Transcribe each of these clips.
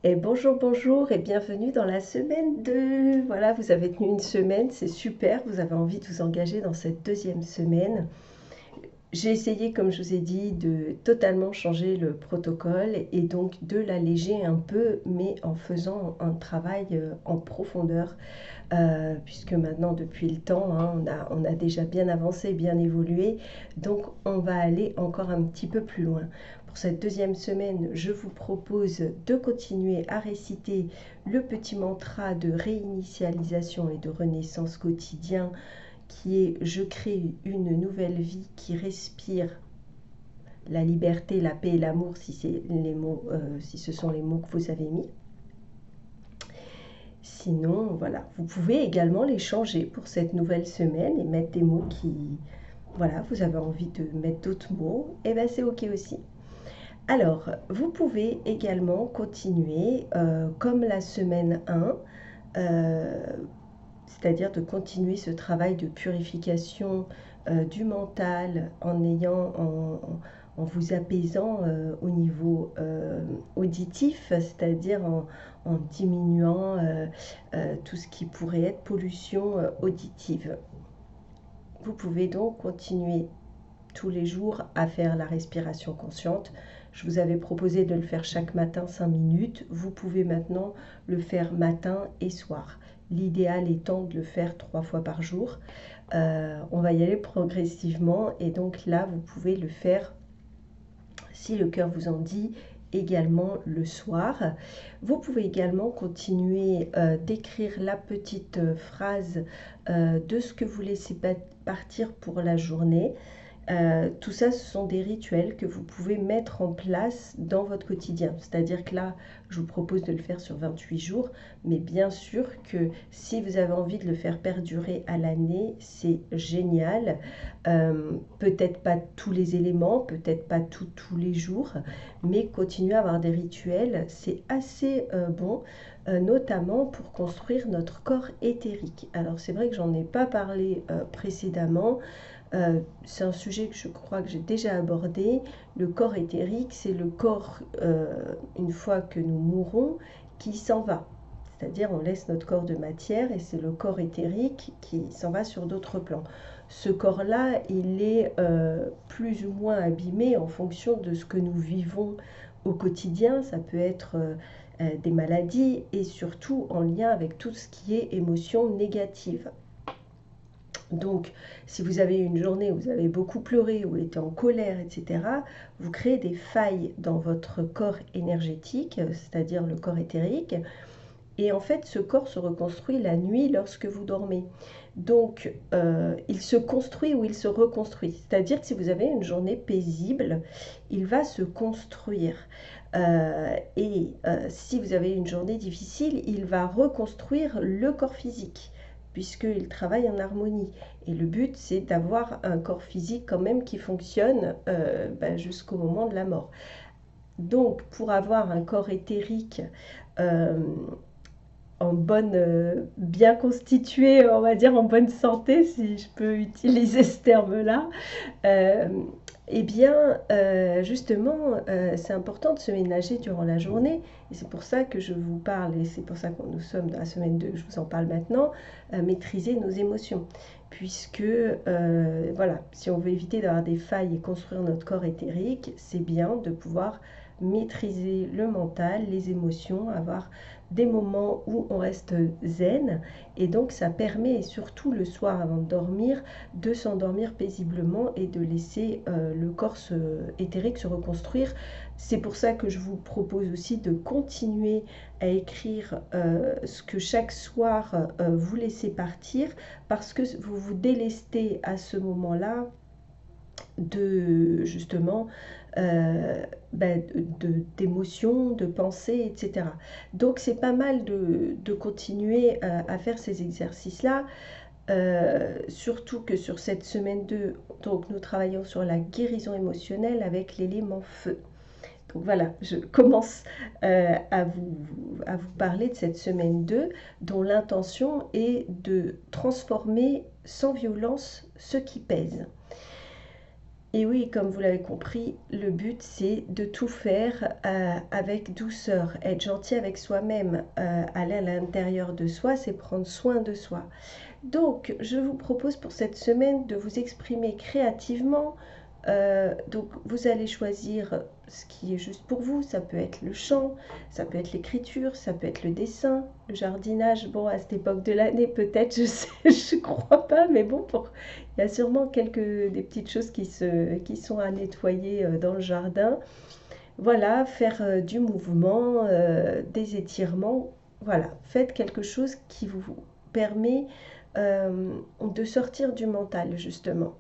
Et bonjour, bonjour et bienvenue dans la semaine 2. Voilà, vous avez tenu une semaine, c'est super, vous avez envie de vous engager dans cette deuxième semaine. J'ai essayé, comme je vous ai dit, de totalement changer le protocole et donc de l'alléger un peu, mais en faisant un travail en profondeur, puisque maintenant, depuis le temps, hein, on a déjà bien avancé, bien évolué, donc on va aller encore un petit peu plus loin. Pour cette deuxième semaine, je vous propose de continuer à réciter le petit mantra de réinitialisation et de renaissance quotidien qui est je crée une nouvelle vie qui respire la liberté, la paix et l'amour si si ce sont les mots que vous avez mis. Sinon, voilà, vous pouvez également les changer pour cette nouvelle semaine et mettre des mots qui, voilà, vous avez envie de mettre d'autres mots, et bien c'est ok aussi. Alors, vous pouvez également continuer comme la semaine 1, c'est-à-dire de continuer ce travail de purification du mental en vous apaisant au niveau auditif, c'est-à-dire en diminuant tout ce qui pourrait être pollution auditive. Vous pouvez donc continuer tous les jours à faire la respiration consciente. Je vous avais proposé de le faire chaque matin 5 minutes. Vous pouvez maintenant le faire matin et soir. L'idéal étant de le faire 3 fois par jour. On va y aller progressivement et donc là, vous pouvez le faire si le cœur vous en dit également le soir. Vous pouvez également continuer d'écrire la petite phrase de ce que vous laissez partir pour la journée. Tout ça, ce sont des rituels que vous pouvez mettre en place dans votre quotidien. C'est-à-dire que là, je vous propose de le faire sur 28 jours, mais bien sûr que si vous avez envie de le faire perdurer à l'année, c'est génial. Peut-être pas tous les éléments, peut-être pas tous les jours, mais continuer à avoir des rituels, c'est assez bon, notamment pour construire notre corps éthérique. Alors c'est vrai que j'en ai pas parlé précédemment. C'est un sujet que je crois que j'ai déjà abordé. Le corps éthérique, c'est le corps, une fois que nous mourons, qui s'en va. C'est-à-dire on laisse notre corps de matière et c'est le corps éthérique qui s'en va sur d'autres plans. Ce corps-là, il est plus ou moins abîmé en fonction de ce que nous vivons au quotidien. Ça peut être des maladies et surtout en lien avec tout ce qui est émotion négative. Donc, si vous avez une journée où vous avez beaucoup pleuré, ou été en colère, etc., vous créez des failles dans votre corps énergétique, c'est-à-dire le corps éthérique. Et en fait, ce corps se reconstruit la nuit lorsque vous dormez. Donc, il se construit ou il se reconstruit. C'est-à-dire que si vous avez une journée paisible, il va se construire. Si vous avez une journée difficile, il va reconstruire le corps physique, puisqu'il travaille en harmonie. Et le but, c'est d'avoir un corps physique quand même qui fonctionne jusqu'au moment de la mort. Donc, pour avoir un corps éthérique bien constitué, on va dire en bonne santé, si je peux utiliser ce terme-là, euh, justement, c'est important de se ménager durant la journée. Et c'est pour ça que je vous parle, et c'est pour ça que nous sommes dans la semaine 2, je vous en parle maintenant, maîtriser nos émotions. Puisque, voilà, si on veut éviter d'avoir des failles et construire notre corps éthérique, c'est bien de pouvoir maîtriser le mental, les émotions, avoir des moments où on reste zen. Et donc, ça permet, surtout le soir avant de dormir, de s'endormir paisiblement et de laisser le corps éthérique se reconstruire. C'est pour ça que je vous propose aussi de continuer à écrire ce que chaque soir vous laissez partir, parce que vous vous délestez à ce moment-là de justement d'émotions, de pensées, etc. Donc c'est pas mal de continuer à faire ces exercices-là. Surtout que sur cette semaine 2, donc nous travaillons sur la guérison émotionnelle avec l'élément feu. Donc voilà, je commence à vous parler de cette semaine 2, dont l'intention est de transformer sans violence ce qui pèse. Et oui, comme vous l'avez compris, le but c'est de tout faire avec douceur, être gentil avec soi-même, aller à l'intérieur de soi, c'est prendre soin de soi. Donc, je vous propose pour cette semaine de vous exprimer créativement. Donc, vous allez choisir ce qui est juste pour vous. Ça peut être le chant, ça peut être l'écriture, ça peut être le dessin, le jardinage. Bon, à cette époque de l'année, peut-être, je sais, je crois pas, mais bon, il y a sûrement des petites choses qui sont à nettoyer dans le jardin. Voilà, faire du mouvement, des étirements. Voilà, faites quelque chose qui vous permet de sortir du mental, justement.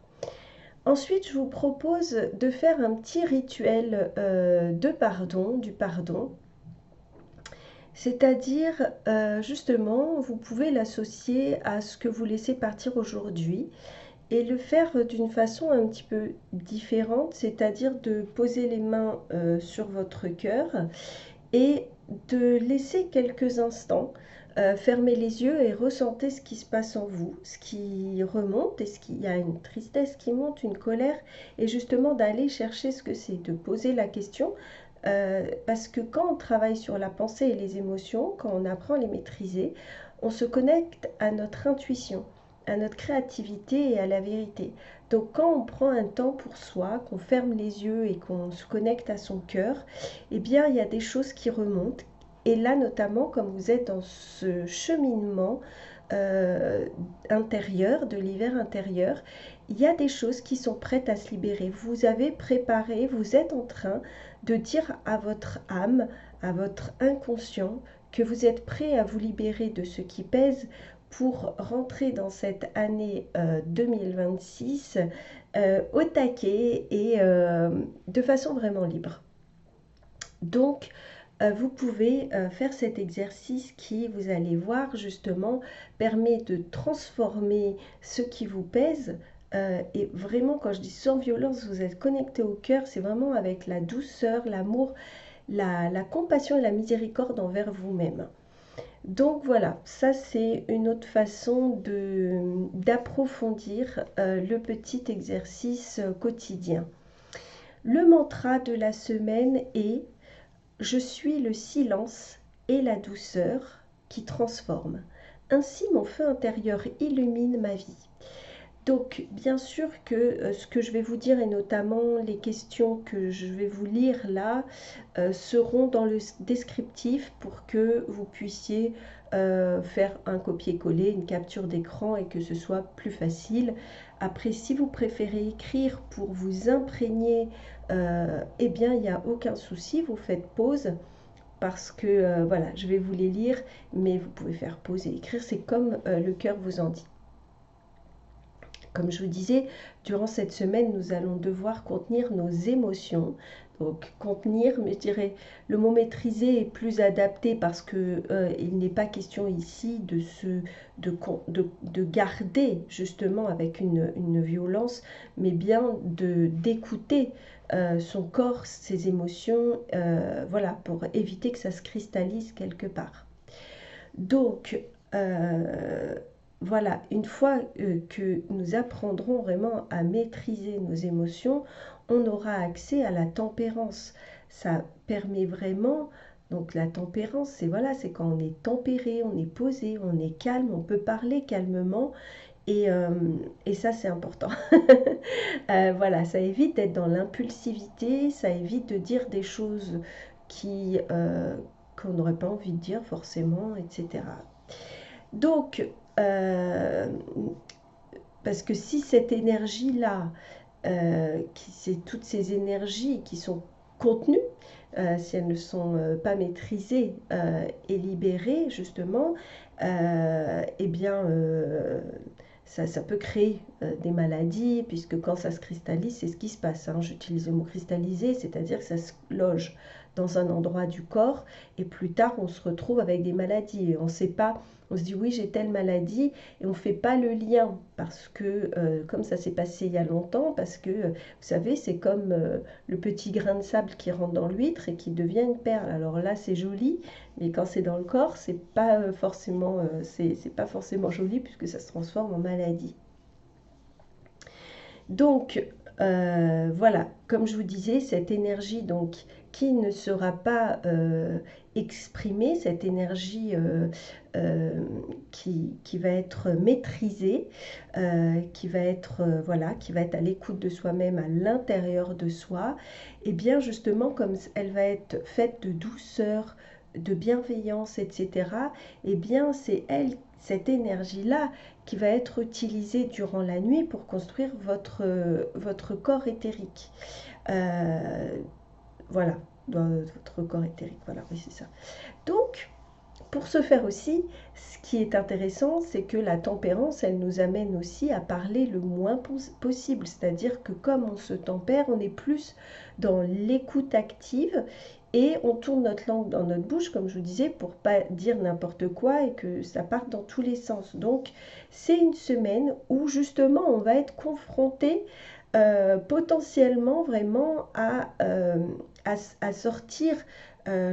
Ensuite, je vous propose de faire un petit rituel de pardon, du pardon. C'est-à-dire, justement, vous pouvez l'associer à ce que vous laissez partir aujourd'hui et le faire d'une façon un petit peu différente, c'est-à-dire de poser les mains sur votre cœur et de laisser quelques instants, fermer les yeux et ressentez ce qui se passe en vous, ce qui remonte, est-ce qu'il y a une tristesse qui monte, une colère, et justement d'aller chercher ce que c'est, de poser la question, parce que quand on travaille sur la pensée et les émotions, quand on apprend à les maîtriser, on se connecte à notre intuition, à notre créativité et à la vérité. Donc quand on prend un temps pour soi, qu'on ferme les yeux et qu'on se connecte à son cœur, eh bien il y a des choses qui remontent. Et là notamment, comme vous êtes dans ce cheminement euh, intérieur, de l'hiver intérieur, il y a des choses qui sont prêtes à se libérer. Vous avez préparé, vous êtes en train de dire à votre âme, à votre inconscient, que vous êtes prêt à vous libérer de ce qui pèse pour rentrer dans cette année 2026 au taquet et de façon vraiment libre. Donc, vous pouvez faire cet exercice qui, vous allez voir, justement, permet de transformer ce qui vous pèse. Et vraiment, quand je dis sans violence, vous êtes connecté au cœur, c'est vraiment avec la douceur, l'amour, la compassion et la miséricorde envers vous-même. Donc voilà, ça c'est une autre façon d'approfondir le petit exercice quotidien. Le mantra de la semaine est je suis le silence et la douceur qui transforment. Ainsi mon feu intérieur illumine ma vie. Donc, bien sûr que ce que je vais vous dire et notamment les questions que je vais vous lire là seront dans le descriptif pour que vous puissiez faire un copier-coller, une capture d'écran et que ce soit plus facile. Après, si vous préférez écrire pour vous imprégner, eh bien, il n'y a aucun souci, vous faites pause parce que voilà, je vais vous les lire, mais vous pouvez faire pause et écrire, c'est comme le cœur vous en dit. Comme je vous disais, durant cette semaine, nous allons devoir contenir nos émotions. Donc contenir, mais je dirais le mot maîtriser est plus adapté parce que il n'est pas question ici de garder justement avec une violence, mais bien d'écouter son corps, ses émotions, voilà, pour éviter que ça se cristallise quelque part. Donc, voilà, une fois que nous apprendrons vraiment à maîtriser nos émotions, on aura accès à la tempérance. Ça permet vraiment, donc la tempérance, c'est voilà, c'est quand on est tempéré, on est posé, on est calme, on peut parler calmement. Et ça, c'est important. Voilà, ça évite d'être dans l'impulsivité, ça évite de dire des choses qu'on n'aurait pas envie de dire forcément, etc. Donc, euh, parce que si cette énergie-là, c'est toutes ces énergies qui sont contenues, si elles ne sont pas maîtrisées et libérées, justement, eh bien, ça peut créer des maladies, puisque quand ça se cristallise, c'est ce qui se passe. Hein. J'utilise le mot cristalliser, c'est-à-dire que ça se loge dans un endroit du corps, et plus tard, on se retrouve avec des maladies. Et on ne sait pas, on se dit oui, j'ai telle maladie, et on ne fait pas le lien, parce que, comme ça s'est passé il y a longtemps, parce que, vous savez, c'est comme le petit grain de sable qui rentre dans l'huître et qui devient une perle. Alors là, c'est joli, mais quand c'est dans le corps, c'est pas pas forcément joli puisque ça se transforme en maladie. Donc, Voilà, comme je vous disais, cette énergie donc qui ne sera pas exprimée, cette énergie qui va être maîtrisée, qui va être voilà, qui va être à l'écoute de soi-même, à l'intérieur de soi, et bien justement comme elle va être faite de douceur, de bienveillance, etc. Et bien c'est elle, cette énergie-là, qui va être utilisé durant la nuit pour construire votre corps éthérique. Euh, voilà, dans votre corps éthérique. Voilà, oui, c'est ça. Donc, pour ce faire aussi, ce qui est intéressant, c'est que la tempérance, elle nous amène aussi à parler le moins possible. C'est-à-dire que comme on se tempère, on est plus dans l'écoute active et on tourne notre langue dans notre bouche, comme je vous disais, pour pas dire n'importe quoi et que ça parte dans tous les sens. Donc, c'est une semaine où justement on va être confronté potentiellement vraiment à sortir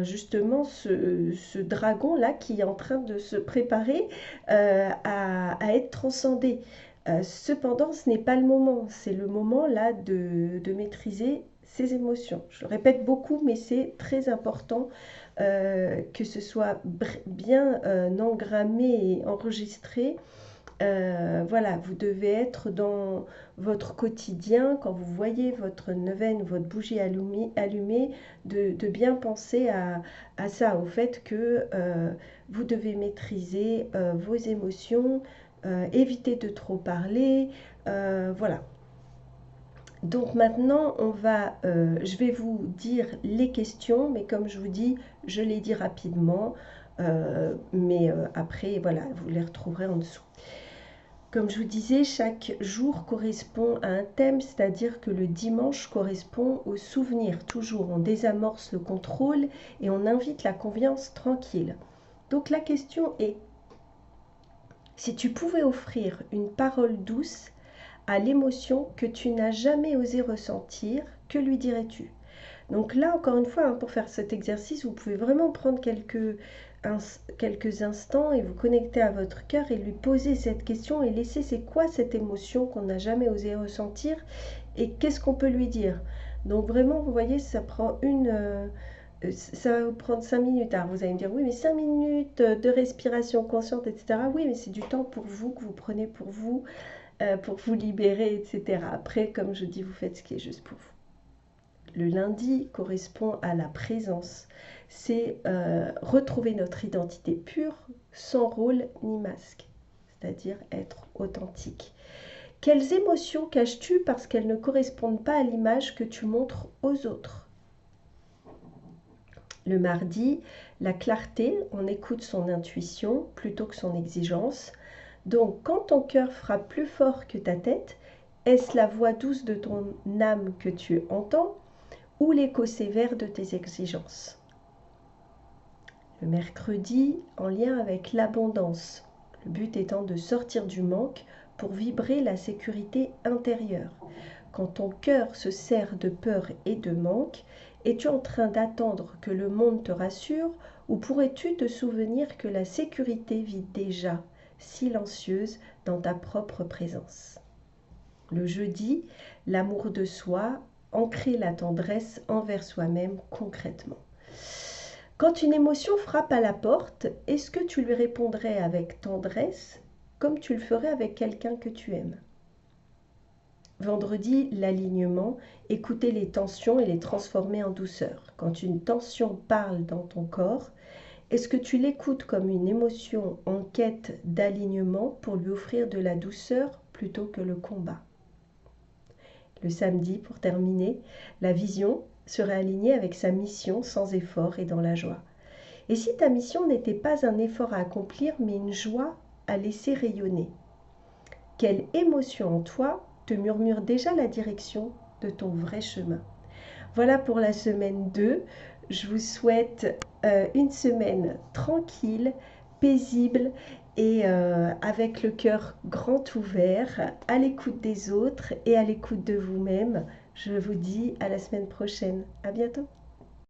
justement ce dragon-là qui est en train de se préparer à être transcendé. Cependant, ce n'est pas le moment. C'est le moment là de maîtriser ses émotions. Je le répète beaucoup, mais c'est très important que ce soit bien engrammé et enregistré. Voilà, vous devez être dans votre quotidien, quand vous voyez votre neuvaine, votre bougie allumée, de bien penser à ça, au fait que vous devez maîtriser vos émotions, éviter de trop parler, voilà. Donc maintenant, je vais vous dire les questions, mais comme je vous dis, je les dis rapidement, mais après, voilà, vous les retrouverez en dessous. Comme je vous disais, chaque jour correspond à un thème, c'est-à-dire que le dimanche correspond au souvenir. Toujours, on désamorce le contrôle et on invite la confiance tranquille. Donc la question est, si tu pouvais offrir une parole douce à l'émotion que tu n'as jamais osé ressentir, que lui dirais-tu? Donc là, encore une fois, pour faire cet exercice, vous pouvez vraiment prendre quelques instants et vous connecter à votre cœur et lui poser cette question et laisser c'est quoi cette émotion qu'on n'a jamais osé ressentir et qu'est-ce qu'on peut lui dire. Donc vraiment, vous voyez, ça va vous prendre 5 minutes. Alors vous allez me dire, oui, mais 5 minutes de respiration consciente, etc. Oui, mais c'est du temps pour vous que vous prenez pour vous libérer, etc. Après, comme je dis, vous faites ce qui est juste pour vous. Le lundi correspond à la présence. C'est retrouver notre identité pure, sans rôle ni masque, c'est-à-dire être authentique. Quelles émotions caches-tu parce qu'elles ne correspondent pas à l'image que tu montres aux autres? Le mardi, la clarté, on écoute son intuition plutôt que son exigence. Donc, quand ton cœur frappe plus fort que ta tête, est-ce la voix douce de ton âme que tu entends ou l'écho sévère de tes exigences? Le mercredi, en lien avec l'abondance, le but étant de sortir du manque pour vibrer la sécurité intérieure. Quand ton cœur se serre de peur et de manque, es-tu en train d'attendre que le monde te rassure ou pourrais-tu te souvenir que la sécurité vit déjà, silencieuse, dans ta propre présence? Le jeudi, l'amour de soi, ancrer la tendresse envers soi-même concrètement. Quand une émotion frappe à la porte, est-ce que tu lui répondrais avec tendresse comme tu le ferais avec quelqu'un que tu aimes? Vendredi, l'alignement, écouter les tensions et les transformer en douceur. Quand une tension parle dans ton corps, est-ce que tu l'écoutes comme une émotion en quête d'alignement pour lui offrir de la douceur plutôt que le combat? Le samedi, pour terminer, la vision serait alignée avec sa mission sans effort et dans la joie. Et si ta mission n'était pas un effort à accomplir, mais une joie à laisser rayonner? Quelle émotion en toi te murmure déjà la direction de ton vrai chemin? Voilà pour la semaine 2. Je vous souhaite une semaine tranquille, paisible et avec le cœur grand ouvert, à l'écoute des autres et à l'écoute de vous-même. Je vous dis à la semaine prochaine. À bientôt.